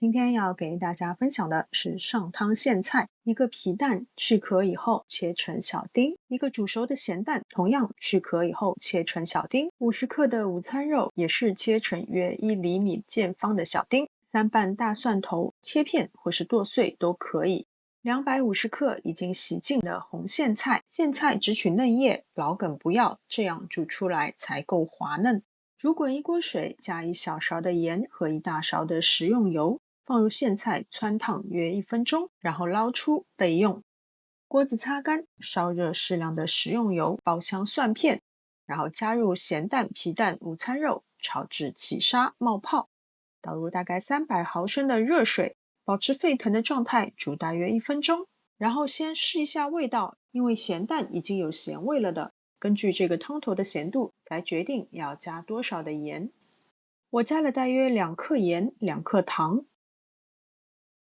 今天要给大家分享的是上汤苋菜。一个皮蛋去壳以后切成小丁，一个煮熟的咸蛋同样去壳以后切成小丁，50克的午餐肉也是切成约1厘米见方的小丁，3瓣大蒜头切片或是剁碎都可以。250克已经洗净的红苋菜，苋菜只取嫩叶，老梗不要，这样煮出来才够滑嫩。煮滚1锅水，加1小勺的盐和1大勺的食用油，放入苋菜汆烫约1分钟，然后捞出备用。锅子擦干，烧热适量的食用油，爆香蒜片，然后加入咸蛋、皮蛋、午餐肉，炒至起沙冒泡，倒入大概300毫升的热水，保持沸腾的状态煮大约1分钟，然后先试一下味道，因为咸蛋已经有咸味了的，根据这个汤头的咸度才决定要加多少的盐。我加了大约2克盐、2克糖。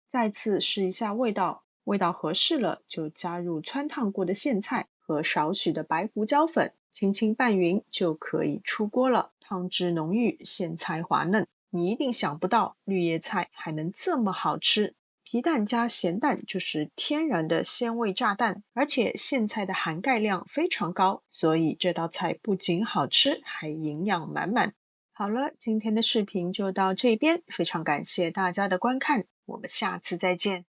再次试一下味道，味道合适了就加入汆烫过的苋菜和少许的白胡椒粉，轻轻拌匀就可以出锅了。汤汁浓郁，苋菜滑嫩，你一定想不到绿叶菜还能这么好吃。皮蛋加咸蛋就是天然的鲜味炸弹，而且苋菜的含钙量非常高，所以这道菜不仅好吃，还营养满满。好了，今天的视频就到这边，非常感谢大家的观看，我们下次再见。